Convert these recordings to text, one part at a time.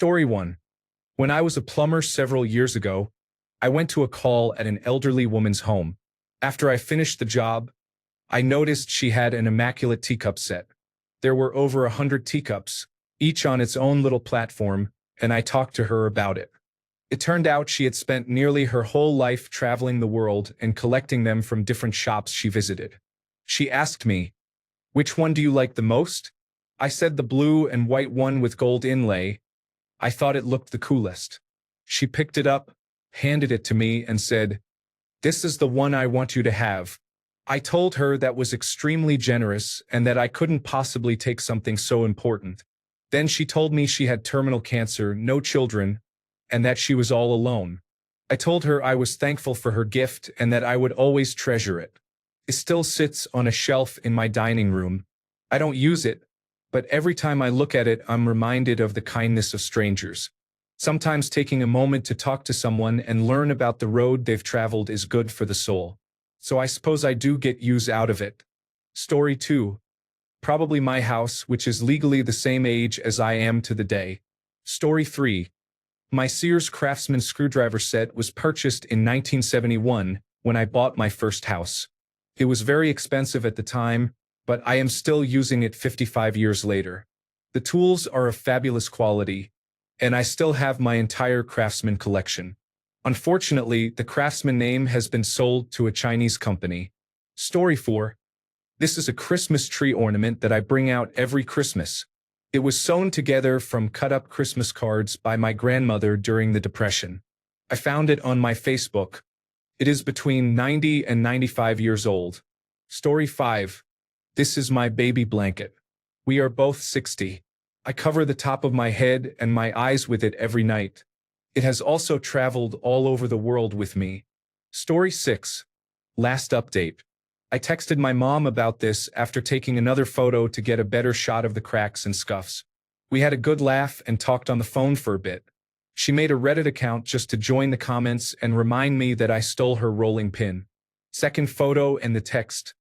Story 1. When I was a plumber several years ago, I went to a call at an elderly woman's home. After I finished the job, I noticed she had an immaculate teacup set. There were over 100 teacups, each on its own little platform, and I talked to her about it. It turned out she had spent nearly her whole life traveling the world and collecting them from different shops she visited. She asked me, "Which one do you like the most?" I said the blue and white one with gold inlay. I thought it looked the coolest. She picked it up, handed it to me, and said, "This is the one I want you to have." I told her that was extremely generous and that I couldn't possibly take something so important. Then she told me she had terminal cancer, no children, and that she was all alone. I told her I was thankful for her gift and that I would always treasure it. It still sits on a shelf in my dining room. I don't use it, but every time I look at it, I'm reminded of the kindness of strangers. Sometimes taking a moment to talk to someone and learn about the road they've traveled is good for the soul. So I suppose I do get use out of it. Story 2. Probably my house, which is legally the same age as I am to the day. Story 3. My Sears Craftsman screwdriver set was purchased in 1971 when I bought my first house. It was very expensive at the time, but I am still using it 55 years later. The tools are of fabulous quality, and I still have my entire Craftsman collection. Unfortunately, the Craftsman name has been sold to a Chinese company. Story 4. This is a Christmas tree ornament that I bring out every Christmas. It was sewn together from cut-up Christmas cards by my grandmother during the Depression. I found it on my Facebook. It is between 90 and 95 years old. Story 5. This is my baby blanket. We are both 60. I cover the top of my head and my eyes with it every night. It has also traveled all over the world with me. Story 6. Last update. I texted my mom about this after taking another photo to get a better shot of the cracks and scuffs. We had a good laugh and talked on the phone for a bit. She made a Reddit account just to join the comments and remind me that I stole her rolling pin. Second photo and the text.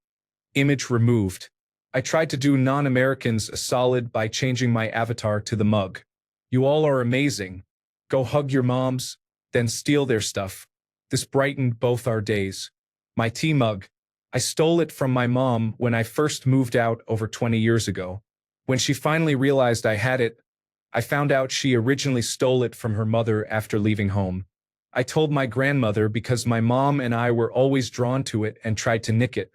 Image removed. I tried to do non-Americans a solid by changing my avatar to the mug. You all are amazing. Go hug your moms, then steal their stuff. This brightened both our days. My tea mug. I stole it from my mom when I first moved out over 20 years ago. When she finally realized I had it, I found out she originally stole it from her mother after leaving home. I told my grandmother because my mom and I were always drawn to it and tried to nick it.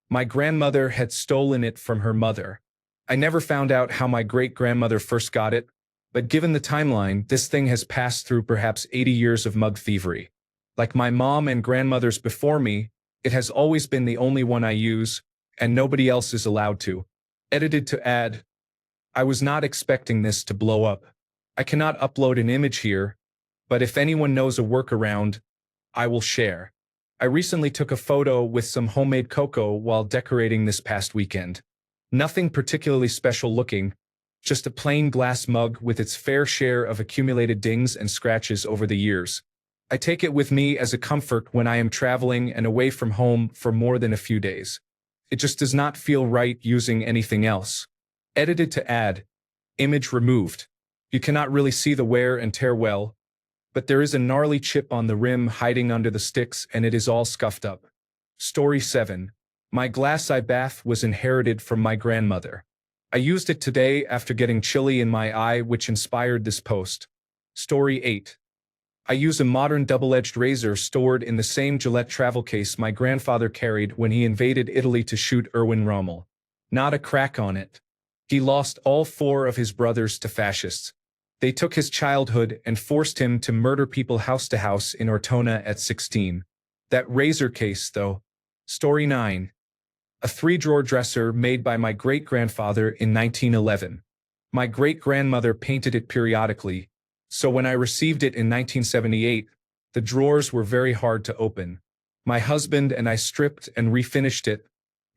My grandmother had stolen it from her mother. I never found out how my great-grandmother first got it, but given the timeline, this thing has passed through perhaps 80 years of mug thievery. Like my mom and grandmothers before me, it has always been the only one I use, and nobody else is allowed to. Edited to add. I was not expecting this to blow up. I cannot upload an image here, but if anyone knows a workaround, I will share. I recently took a photo with some homemade cocoa while decorating this past weekend. Nothing particularly special looking, just a plain glass mug with its fair share of accumulated dings and scratches over the years. I take it with me as a comfort when I am traveling and away from home for more than a few days. It just does not feel right using anything else. Edited to add. Image removed. You cannot really see the wear and tear well, but there is a gnarly chip on the rim hiding under the sticks and it is all scuffed up. Story 7. My glass eye bath was inherited from my grandmother. I used it today after getting chilly in my eye, which inspired this post. Story 8. I use a modern double-edged razor stored in the same Gillette travel case my grandfather carried when he invaded Italy to shoot Erwin Rommel. Not a crack on it. He lost all 4 of his brothers to fascists. They took his childhood and forced him to murder people house to house in Ortona at 16. That razor case, though. Story 9. A 3-drawer dresser made by my great-grandfather in 1911. My great-grandmother painted it periodically, so when I received it in 1978, the drawers were very hard to open. My husband and I stripped and refinished it,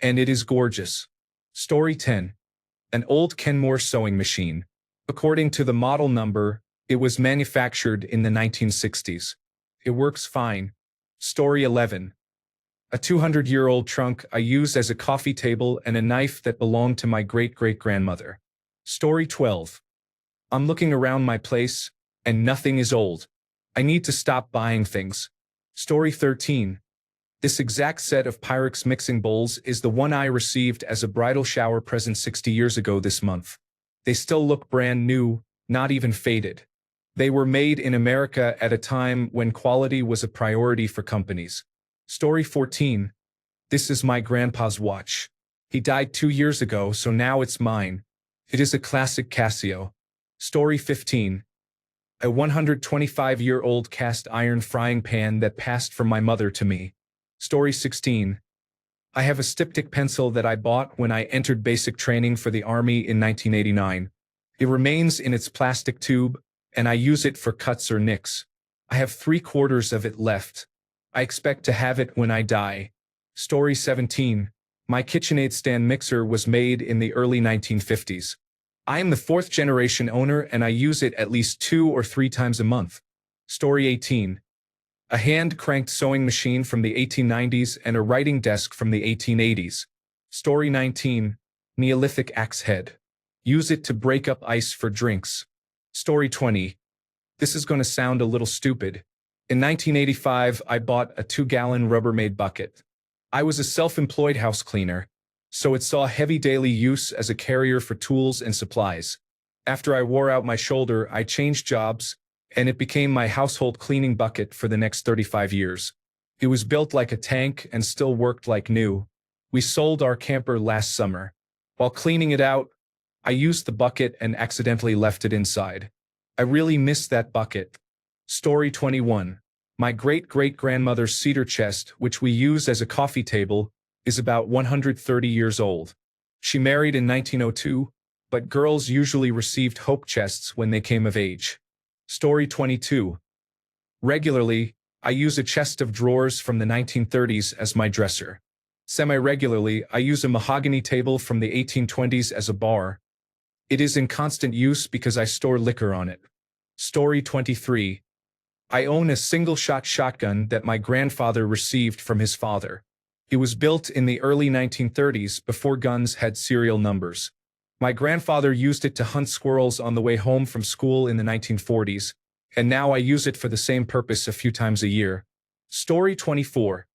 and it is gorgeous. Story 10. An old Kenmore sewing machine. According to the model number, it was manufactured in the 1960s. It works fine. Story 11. A 200-year-old trunk I use as a coffee table and a knife that belonged to my great-great-grandmother. Story 12. I'm looking around my place, and nothing is old. I need to stop buying things. Story 13. This exact set of Pyrex mixing bowls is the one I received as a bridal shower present 60 years ago this month. They still look brand new, not even faded. They were made in America at a time when quality was a priority for companies. Story 14. This is my grandpa's watch. He died 2 years ago, so now it's mine. It is a classic Casio. Story 15. A 125-year-old cast iron frying pan that passed from my mother to me. Story 16. I have a styptic pencil that I bought when I entered basic training for the Army in 1989. It remains in its plastic tube, and I use it for cuts or nicks. I have 3/4 of it left. I expect to have it when I die. Story 17. My KitchenAid stand mixer was made in the early 1950s. I am the 4th generation owner and I use it at least 2 or 3 times a month. Story 18. A hand-cranked sewing machine from the 1890s and a writing desk from the 1880s. Story 19. Neolithic axe head. Use it to break up ice for drinks. Story 20. This is going to sound a little stupid. In 1985, I bought a 2-gallon Rubbermaid bucket. I was a self-employed house cleaner, so it saw heavy daily use as a carrier for tools and supplies. After I wore out my shoulder, I changed jobs, and it became my household cleaning bucket for the next 35 years. It was built like a tank and still worked like new. We sold our camper last summer. While cleaning it out, I used the bucket and accidentally left it inside. I really miss that bucket. Story 21. My great-great-grandmother's cedar chest, which we use as a coffee table, is about 130 years old. She married in 1902, but girls usually received hope chests when they came of age. Story 22. Regularly, I use a chest of drawers from the 1930s as my dresser. Semi-regularly, I use a mahogany table from the 1820s as a bar. It is in constant use because I store liquor on it. Story 23. I own a single-shot shotgun that my grandfather received from his father. It was built in the early 1930s before guns had serial numbers. My grandfather used it to hunt squirrels on the way home from school in the 1940s, and now I use it for the same purpose a few times a year. Story 24.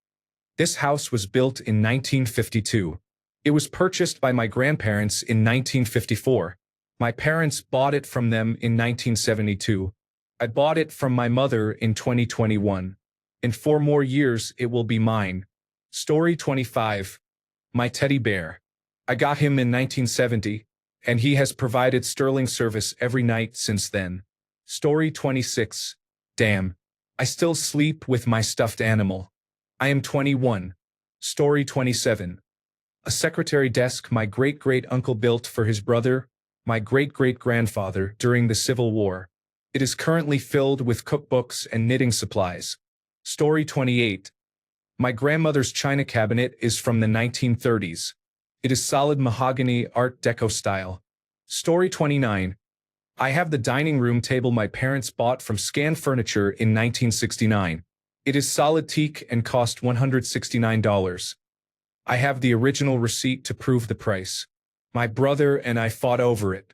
This house was built in 1952. It was purchased by my grandparents in 1954. My parents bought it from them in 1972. I bought it from my mother in 2021. In 4 more years, it will be mine. Story 25. My teddy bear. I got him in 1970, and he has provided sterling service every night since then. Story 26. Damn. I still sleep with my stuffed animal. I am 21. Story 27. A secretary desk my great-great-uncle built for his brother, my great-great-grandfather, during the Civil War. It is currently filled with cookbooks and knitting supplies. Story 28. My grandmother's china cabinet is from the 1930s. It is solid mahogany Art Deco style. Story 29. I have the dining room table my parents bought from Scan Furniture in 1969. It is solid teak and cost $169. I have the original receipt to prove the price. My brother and I fought over it.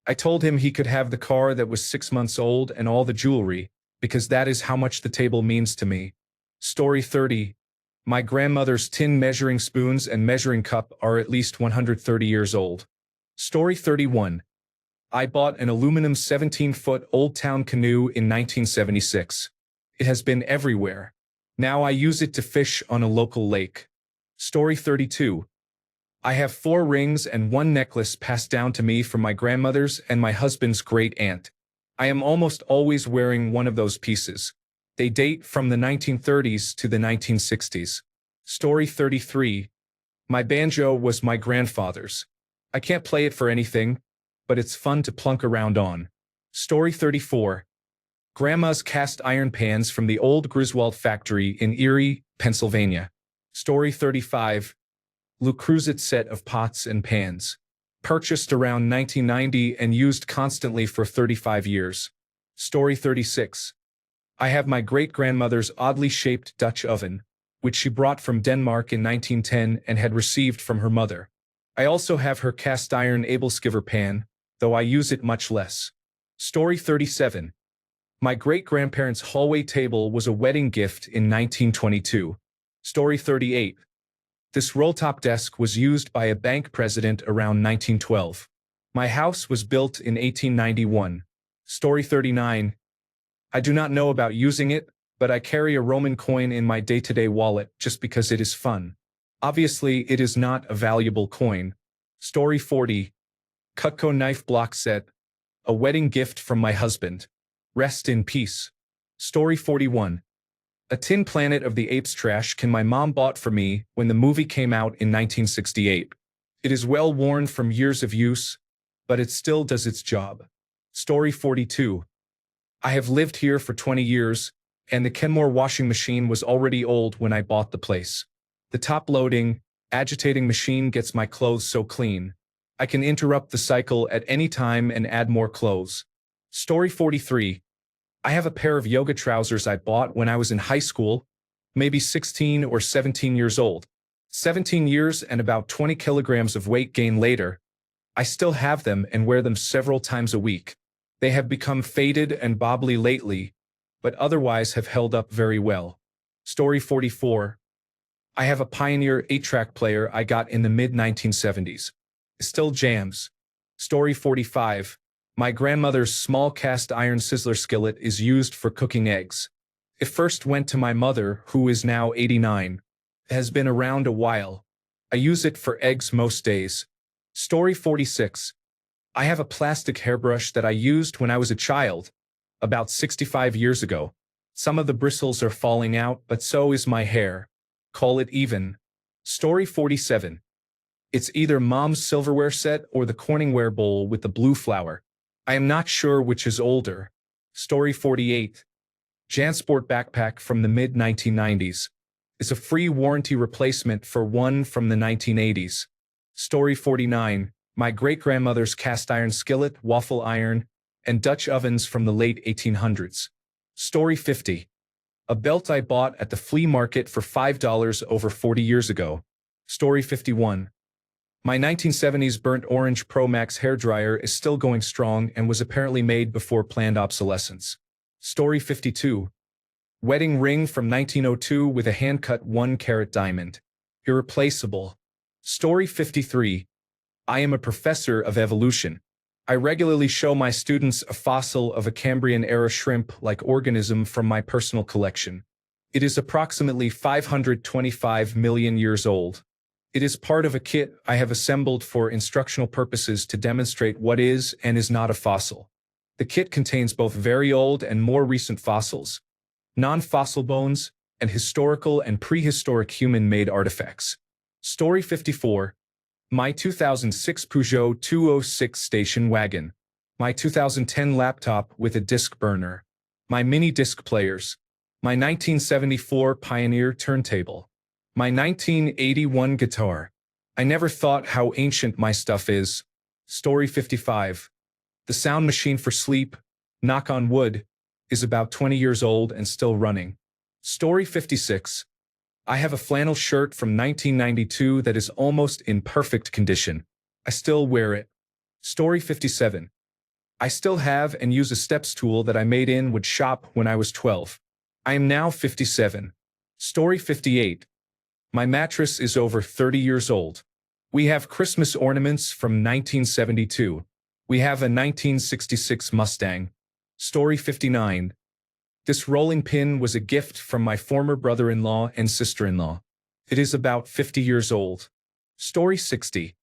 I told him he could have the car that was 6 months old and all the jewelry, because that is how much the table means to me. Story 30. My grandmother's tin measuring spoons and measuring cup are at least 130 years old. Story 31. I bought an aluminum 17-foot Old Town canoe in 1976. It has been everywhere. Now I use it to fish on a local lake. Story 32. I have 4 rings and 1 necklace passed down to me from my grandmother's and my husband's great aunt. I am almost always wearing one of those pieces. They date from the 1930s to the 1960s. Story 33. My banjo was my grandfather's. I can't play it for anything, but it's fun to plunk around on. Story 34. Grandma's cast iron pans from the old Griswold factory in Erie, Pennsylvania. Story 35. Le Creuset set of pots and pans. Purchased around 1990 and used constantly for 35 years. Story 36. I have my great-grandmother's oddly shaped Dutch oven, which she brought from Denmark in 1910 and had received from her mother. I also have her cast iron Abelskiver pan, though I use it much less. Story 37. My great-grandparents' hallway table was a wedding gift in 1922. Story 38. This roll-top desk was used by a bank president around 1912. My house was built in 1891. Story 39. I do not know about using it, but I carry a Roman coin in my day-to-day wallet just because it is fun. Obviously, it is not a valuable coin. Story 40. Cutco knife block set. A wedding gift from my husband. Rest in peace. Story 41. A tin Planet of the Apes trash can my mom bought for me when the movie came out in 1968. It is well worn from years of use, but it still does its job. Story 42. I have lived here for 20 years, and the Kenmore washing machine was already old when I bought the place. The top-loading, agitating machine gets my clothes so clean. I can interrupt the cycle at any time and add more clothes. Story 43. I have a pair of yoga trousers I bought when I was in high school, maybe 16 or 17 years old. 17 years and about 20 kilograms of weight gain later, I still have them and wear them several times a week. They have become faded and bobbly lately, but otherwise have held up very well. Story 44. I have a Pioneer 8-track player I got in the mid-1970s. It still jams. Story 45. My grandmother's small cast iron sizzler skillet is used for cooking eggs. It first went to my mother, who is now 89. It has been around a while. I use it for eggs most days. Story 46. I have a plastic hairbrush that I used when I was a child, about 65 years ago. Some of the bristles are falling out, but so is my hair. Call it even. Story 47. It's either Mom's silverware set or the Corningware bowl with the blue flower. I am not sure which is older. Story 48. JanSport backpack from the mid-1990s. Is a free warranty replacement for one from the 1980s. Story 49. My great-grandmother's cast iron skillet, waffle iron, and Dutch ovens from the late 1800s. Story 50. A belt I bought at the flea market for $5 over 40 years ago. Story 51. My 1970s burnt orange Pro Max hairdryer is still going strong and was apparently made before planned obsolescence. Story 52. Wedding ring from 1902 with a hand-cut 1-carat diamond. Irreplaceable. Story 53. I am a professor of evolution. I regularly show my students a fossil of a Cambrian-era shrimp-like organism from my personal collection. It is approximately 525 million years old. It is part of a kit I have assembled for instructional purposes to demonstrate what is and is not a fossil. The kit contains both very old and more recent fossils, non-fossil bones, and historical and prehistoric human-made artifacts. Story 54. My 2006 Peugeot 206 station wagon. My 2010 laptop with a disc burner. My mini disc players. My 1974 Pioneer turntable. My 1981 guitar. I never thought how ancient my stuff is. Story 55. The sound machine for sleep, knock on wood, is about 20 years old and still running. Story 56. I have a flannel shirt from 1992 that is almost in perfect condition. I still wear it. Story 57. I still have and use a steps tool that I made in wood shop when I was 12. I am now 57. Story 58. My mattress is over 30 years old. We have Christmas ornaments from 1972. We have a 1966 Mustang. Story 59. This rolling pin was a gift from my former brother-in-law and sister-in-law. It is about 50 years old. Story 60.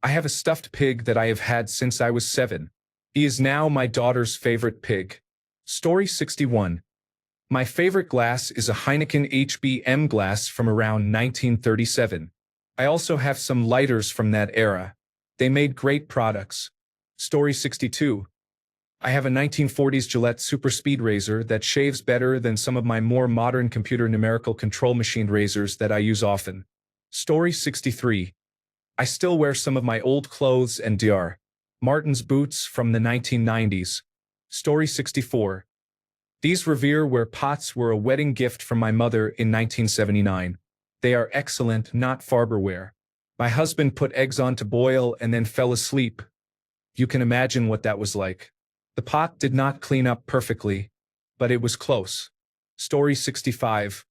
I have a stuffed pig that I have had since I was 7. He is now my daughter's favorite pig. Story 61. My favorite glass is a Heineken HBM glass from around 1937. I also have some lighters from that era. They made great products. Story 62. I have a 1940s Gillette Super Speed razor that shaves better than some of my more modern computer numerical control machine razors that I use often. Story 63. I still wear some of my old clothes and Dr. Martens boots from the 1990s. Story 64. These Revere-ware pots were a wedding gift from my mother in 1979. They are excellent, not Farberware. My husband put eggs on to boil and then fell asleep. You can imagine what that was like. The pot did not clean up perfectly, but it was close. Story 65.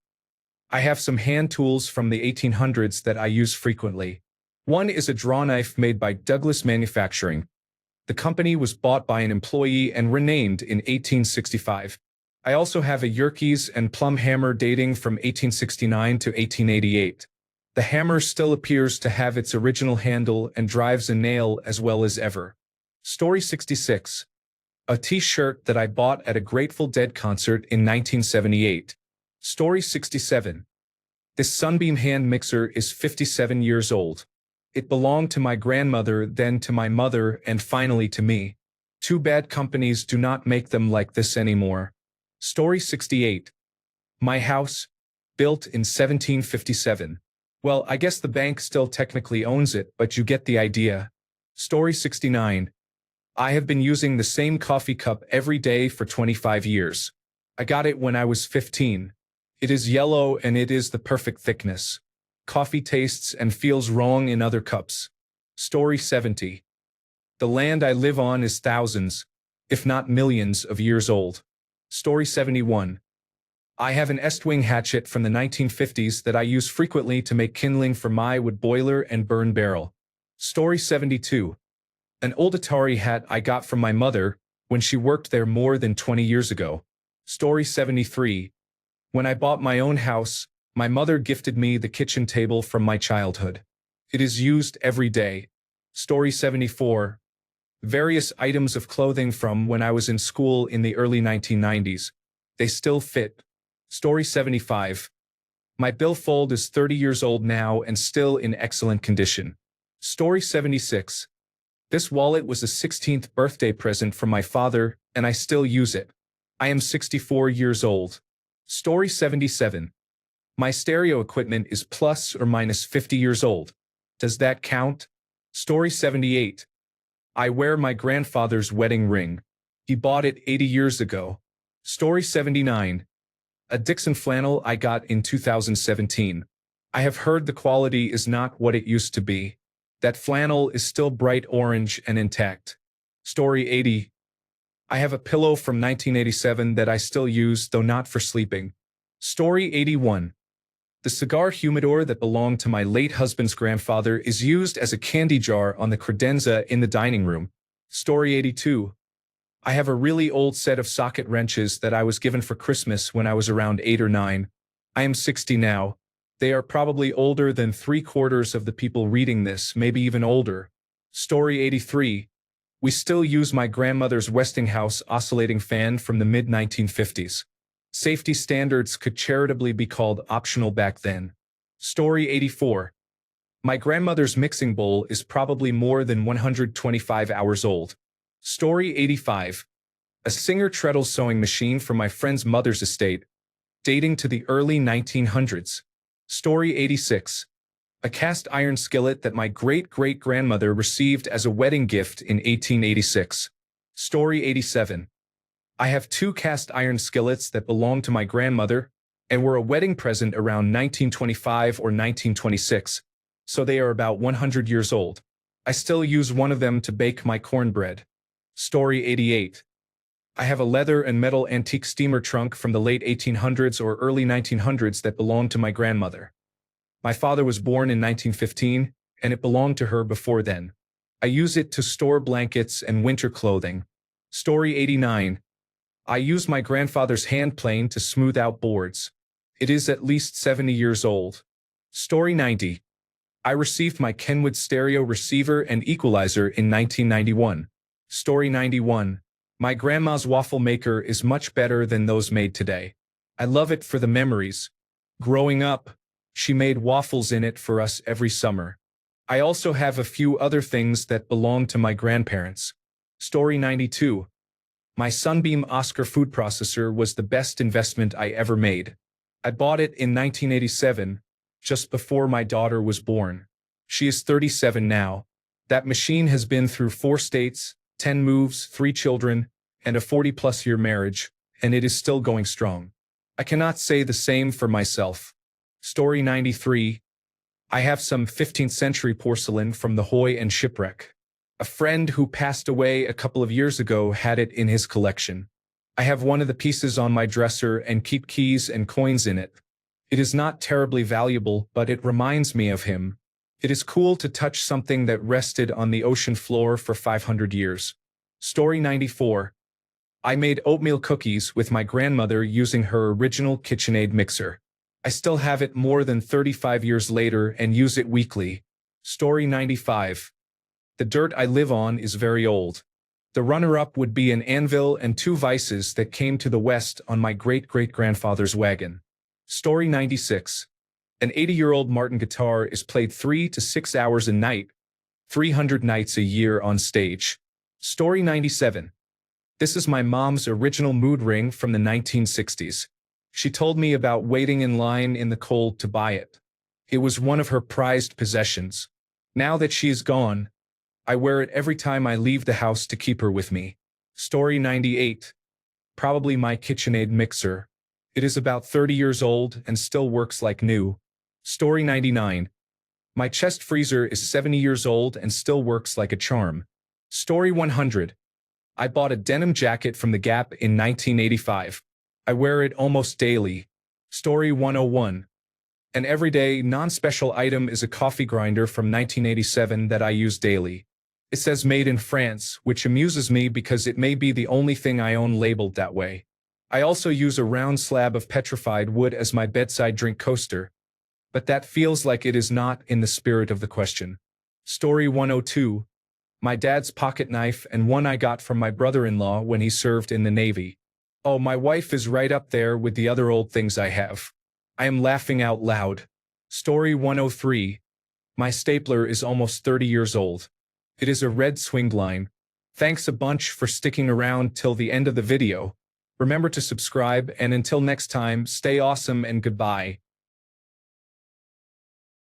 I have some hand tools from the 1800s that I use frequently. One is a draw knife made by Douglas Manufacturing. The company was bought by an employee and renamed in 1865. I also have a Yerkes and plumb hammer dating from 1869 to 1888. The hammer still appears to have its original handle and drives a nail as well as ever. Story 66. A t-shirt that I bought at a Grateful Dead concert in 1978. Story 67. This Sunbeam hand mixer is 57 years old. It belonged to my grandmother, then to my mother, and finally to me. Too bad companies do not make them like this anymore. Story 68. My house, built in 1757. Well, I guess the bank still technically owns it, but you get the idea. Story 69. I have been using the same coffee cup every day for 25 years. I got it when I was 15. It is yellow and it is the perfect thickness. Coffee tastes and feels wrong in other cups. Story 70. The land I live on is thousands, if not millions, of years old. Story 71. I have an Estwing hatchet from the 1950s that I use frequently to make kindling for my wood boiler and burn barrel. Story 72. An old Atari hat I got from my mother when she worked there more than 20 years ago. Story 73. When I bought my own house, my mother gifted me the kitchen table from my childhood. It is used every day. Story 74. Various items of clothing from when I was in school in the early 1990s. They still fit. Story 75. My billfold is 30 years old now and still in excellent condition. Story 76. This wallet was a 16th birthday present from my father, and I still use it. I am 64 years old. Story 77. My stereo equipment is plus or minus 50 years old. Does that count? Story 78. I wear my grandfather's wedding ring. He bought it 80 years ago. Story 79. A Dixon flannel I got in 2017. I have heard the quality is not what it used to be. That flannel is still bright orange and intact. Story 80. I have a pillow from 1987 that I still use, though not for sleeping. Story 81. The cigar humidor that belonged to my late husband's grandfather is used as a candy jar on the credenza in the dining room. Story 82. I have a really old set of socket wrenches that I was given for Christmas when I was around 8 or 9. I am 60 now. They are probably older than 3/4 of the people reading this, maybe even older. Story 83. We still use my grandmother's Westinghouse oscillating fan from the mid-1950s. Safety standards could charitably be called optional back then. Story 84. My grandmother's mixing bowl is probably more than 125 hours old. Story 85. A Singer treadle sewing machine from my friend's mother's estate, dating to the early 1900s. Story 86. A cast iron skillet that my great-great-grandmother received as a wedding gift in 1886. Story 87. I have 2 cast iron skillets that belonged to my grandmother and were a wedding present around 1925 or 1926, so they are about 100 years old. I still use one of them to bake my cornbread. Story 88. I have a leather and metal antique steamer trunk from the late 1800s or early 1900s that belonged to my grandmother. My father was born in 1915, and it belonged to her before then. I use it to store blankets and winter clothing. Story 89. I use my grandfather's hand plane to smooth out boards. It is at least 70 years old. Story 90. I received my Kenwood stereo receiver and equalizer in 1991. Story 91. My grandma's waffle maker is much better than those made today. I love it for the memories. Growing up, she made waffles in it for us every summer. I also have a few other things that belong to my grandparents. Story 92. My Sunbeam Oscar food processor was the best investment I ever made. I bought it in 1987, just before my daughter was born. She is 37 now. That machine has been through 4 states, 10 moves, 3 children, and a 40-plus year marriage, and it is still going strong. I cannot say the same for myself. Story 93. I have some 15th century porcelain from the Hoy and Shipwreck. A friend who passed away a couple of years ago had it in his collection. I have one of the pieces on my dresser and keep keys and coins in it. It is not terribly valuable, but it reminds me of him. It is cool to touch something that rested on the ocean floor for 500 years. Story 94. I made oatmeal cookies with my grandmother using her original KitchenAid mixer. I still have it more than 35 years later and use it weekly. Story 95. The dirt I live on is very old. The runner-up would be an anvil and two vices that came to the West on my great-great-grandfather's wagon. Story 96. An 80-year-old Martin guitar is played 3 to 6 hours a night, 300 nights a year on stage. Story 97. This is my mom's original mood ring from the 1960s. She told me about waiting in line in the cold to buy it. It was one of her prized possessions. Now that she is gone, I wear it every time I leave the house to keep her with me. Story 98. Probably my KitchenAid mixer. It is about 30 years old and still works like new. Story 99. My chest freezer is 70 years old and still works like a charm. Story 100. I bought a denim jacket from the Gap in 1985. I wear it almost daily. Story 101. An everyday, non-special item is a coffee grinder from 1987 that I use daily. It says made in France, which amuses me because it may be the only thing I own labeled that way. I also use a round slab of petrified wood as my bedside drink coaster, but that feels like it is not in the spirit of the question. Story 102. My dad's pocket knife and one I got from my brother-in-law when he served in the Navy. Oh, my wife is right up there with the other old things I have. I am laughing out loud. Story 103. My stapler is almost 30 years old. It is a red swing line. Thanks a bunch for sticking around till the end of the video. Remember to subscribe, and until next time, stay awesome and goodbye.